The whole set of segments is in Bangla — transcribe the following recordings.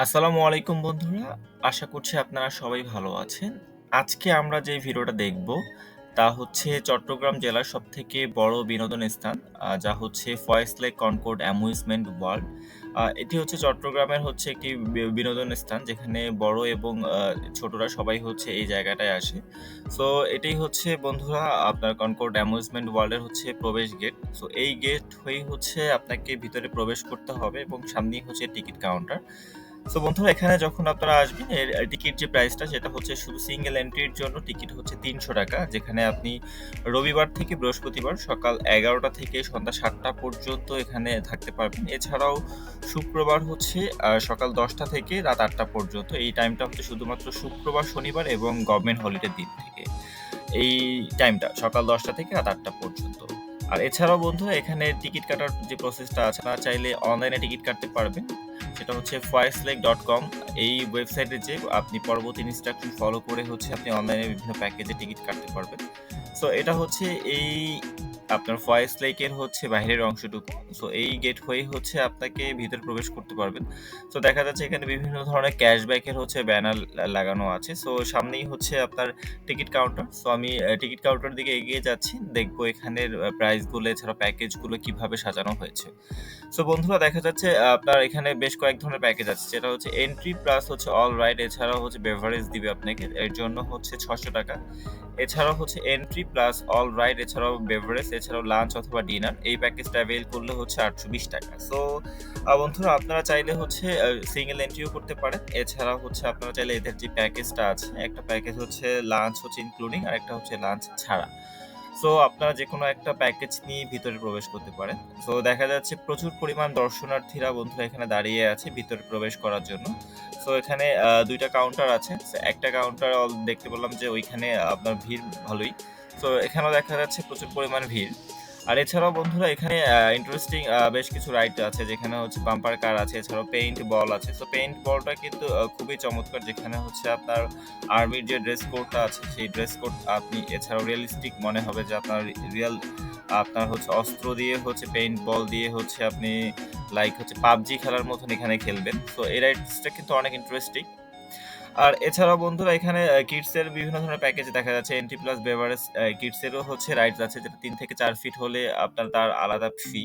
আসসালামু আলাইকুম বন্ধুরা। আশা করছি আপনারা সবাই ভালো আছেন। আজকে আমরা যে ভিডিওটা দেখব তা হচ্ছে চট্টগ্রাম জেলার সবথেকে বড় বিনোদন স্থান যা হচ্ছে ফয়সলেক কনকর্ড অ্যামিউজমেন্ট ওয়ার্ল্ড। এটি হচ্ছে চট্টগ্রামের হচ্ছে একটি বিনোদন স্থান যেখানে বড় এবং ছোটরা সবাই হচ্ছে এই জায়গাটায় আসে। সো এটাই হচ্ছে বন্ধুরা আপনার কনকর্ড অ্যামিউজমেন্ট ওয়ার্ল্ডের হচ্ছে প্রবেশ গেট। সো এই গেট হয়েই হচ্ছে আপনাকে ভিতরে প্রবেশ করতে হবে এবং সামনেই হচ্ছে টিকিট কাউন্টার। সো বন্ধুরা এখানে যখন আপনারা আসবেন এর টিকিট যে প্রাইসটা সেটা হচ্ছে শুধু সিঙ্গেল এন্ট্রির জন্য টিকিট হচ্ছে ৳৩০০, যেখানে আপনি রবিবার থেকে বৃহস্পতিবার সকাল ১১টা থেকে সন্ধ্যা ৭টা পর্যন্ত এখানে থাকতে পারবেন। এছাড়াও শুক্রবার হচ্ছে সকাল ১০টা থেকে রাত ৮টা পর্যন্ত। এই টাইমটা হচ্ছে শুধুমাত্র শুক্রবার, শনিবার এবং গভর্নমেন্ট হলিডে দিন থেকে। এই টাইমটা সকাল ১০টা থেকে রাত ৮টা পর্যন্ত। আর এছাড়াও বন্ধুরা এখানে টিকিট কাটার যে প্রসেসটা আছে আপনারা চাইলে অনলাইনে টিকিট কাটতে পারবেন। সেটা হচ্ছে foyslake.com। এই ওয়েবসাইটে যেয়ে আপনি পরবর্তী ইনস্ট্রাকশন ফলো করে হচ্ছে আপনি অনলাইনে বিভিন্ন প্যাকেজে টিকিট কাটতে পারবেন। সো এটা হচ্ছে এই আপনার ফয়েস লেকের হচ্ছে বাহিরের অংশটুকু। সো এই গেট হয়েই হচ্ছে আপনাকে ভিতরে প্রবেশ করতে পারবেন। সো দেখা যাচ্ছে এখানে বিভিন্ন ধরনের ক্যাশব্যাকের হচ্ছে ব্যানার লাগানো আছে। সো সামনেই হচ্ছে আপনার টিকিট কাউন্টার। সো আমি টিকিট কাউন্টারের দিকে এগিয়ে যাচ্ছি। দেখবো এখানের প্রাইসগুলো এছাড়া প্যাকেজগুলো কিভাবে সাজানো হয়েছে। সো বন্ধুরা দেখা যাচ্ছে আপনার এখানে বেশ কয়েক ধরনের প্যাকেজ আছে। যেটা হচ্ছে এন্ট্রি প্লাস হচ্ছে অল রাইড এছাড়াও হচ্ছে বেভারেজ দিবে আপনাকে। এর জন্য হচ্ছে ৳৬০০। এছাড়াও হচ্ছে এন্ট্রি প্লাস অল রাইড এছাড়াও বেভারেজ এছাড়াও লাঞ্চ অথবা ডিনার এই প্যাকেজটা অ্যাভেইল করলে হচ্ছে ৳৮২০। সো বন্ধুরা আপনারা চাইলে হচ্ছে সিঙ্গেল এন্ট্রিও করতে পারেন। এছাড়াও হচ্ছে আপনারা চাইলে এদের যে প্যাকেজটা আছে, একটা প্যাকেজ হচ্ছে লাঞ্চ হচ্ছে ইনক্লুডিং আরেকটা হচ্ছে লাঞ্চ ছাড়া। সো আপনারা যেকোনো একটা প্যাকেজ নিয়ে ভিতরে প্রবেশ করতে পারেন। সো দেখা যাচ্ছে প্রচুর পরিমাণ দর্শনার্থীরা বন্ধুরা এখানে দাঁড়িয়ে আছে ভিতরে প্রবেশ করার জন্য। সো এখানে ২ টা কাউন্টার আছে। সো একটা কাউন্টার দেখতে পেলাম যে ওইখানে আপনার ভিড় ভালোই। সো এখানেও দেখা যাচ্ছে প্রচুর পরিমাণ ভিড়। আর এছাড়াও বন্ধুরা এখানে ইন্টারেস্টিং বেশ কিছু রাইড আছে যেখানে হচ্ছে বাম্পার কার আছে, এছাড়াও পেইন্ট বল আছে। সো পেইন্ট বলটা কিন্তু খুবই চমৎকার যেখানে হচ্ছে আপনার আর্মির যে ড্রেস কোডটা আছে সেই ড্রেস কোড আপনি এছাড়াও রিয়ালিস্টিক মনে হবে যে আপনার রিয়াল আপনার হচ্ছে অস্ত্র দিয়ে হচ্ছে পেইন্ট বল দিয়ে হচ্ছে আপনি লাইক হচ্ছে পাবজি খেলার মতন এখানে খেলবেন। তো এই রাইডসটা কিন্তু অনেক ইন্টারেস্টিং। আর এছাড়াও বন্ধুরা এখানে কিডস এর বিভিন্ন ধরনের প্যাকেজ দেখা যাচ্ছে। এন্ট্রি প্লাস বেভারেজ কিডস এরও হচ্ছে রাইডস আছে যেটা ৩ থেকে ৪ ফিট হলে আপনার তার আলাদা ফি।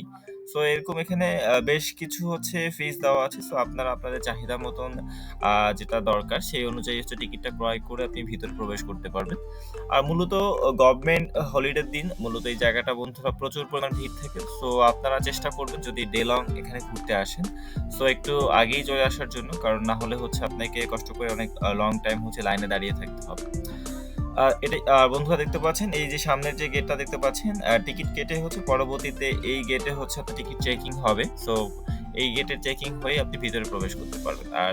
সো এরকম এখানে বেশ কিছু হচ্ছে ফিস দেওয়া আছে। সো আপনারা আপনাদের চাহিদা মতন যেটা দরকার সেই অনুযায়ী হচ্ছে টিকিটটা ক্রয় করে আপনি ভিতরে প্রবেশ করতে পারবেন। আর মূলত গভর্নমেন্ট হলিডের দিন মূলত এই জায়গাটা বন্ধুরা প্রচুর পরিমাণ ভিড় থাকে। সো আপনারা চেষ্টা করবেন যদি ডে লং এখানে ঘুরতে আসেন সো একটু আগেই চলে আসার জন্য। কারণ না হলে হচ্ছে আপনাকে কষ্ট করে অনেক লং টাইম হচ্ছে লাইনে দাঁড়িয়ে থাকতে হবে। এটাই বন্ধুরা দেখতে পাচ্ছেন এই যে সামনের যে গেটটা দেখতে পাচ্ছেন টিকিট কেটে হচ্ছে পরবর্তীতে এই গেটে হচ্ছে আপনার টিকিট চেকিং হবে। সো এই গেটের চেকিং হয়ে আপনি ভিতরে প্রবেশ করতে পারবেন। আর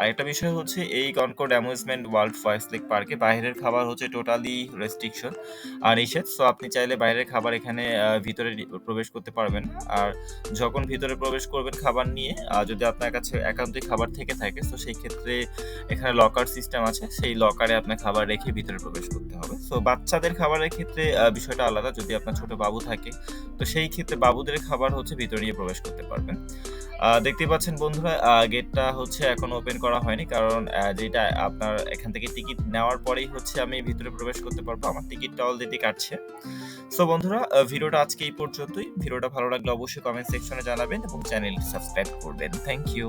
আরেকটা বিষয় হচ্ছে এই কনকর্ড অ্যামিউজমেন্ট ওয়ার্ল্ড ফয়সলেক পার্কে বাইরের খাবার হচ্ছে টোটালি রেস্ট্রিকশন আর নিষেধ। সো আপনি চাইলে বাইরের খাবার এখানে ভিতরে প্রবেশ করতে পারবেন না। আর যখন ভিতরে প্রবেশ করবেন খাবার নিয়ে যদি আপনার কাছে একান্তই খাবার থেকে থাকে তো সেই ক্ষেত্রে এখানে লকার সিস্টেম আছে। সেই লকারে আপনার খাবার রেখে ভিতরে প্রবেশ করতে হবে। সো বাচ্চাদের খাবারের ক্ষেত্রে বিষয়টা আলাদা। যদি আপনার ছোট বাবু থাকে তো সেই ক্ষেত্রে বাবুদের খাবার হচ্ছে ভিতরে নিয়ে প্রবেশ করতে পারবেন। দেখতেই পাচ্ছেন বন্ধুরা গেটটা হচ্ছে এখনো ওপেন করা হয়নি। কারণ যেটা আপনার এখান থেকে টিকিট নেওয়ার পরেই হচ্ছে আমি ভিতরে প্রবেশ করতে পারবো। আমার টিকিটটা অলরেডি কাটছে। সো বন্ধুরা ভিডিওটা আজকে এই পর্যন্তই। ভিডিওটা ভালো লাগলে অবশ্যই কমেন্ট সেকশনে জানাবেন এবং চ্যানেলটি সাবস্ক্রাইব করবেন। Thank you.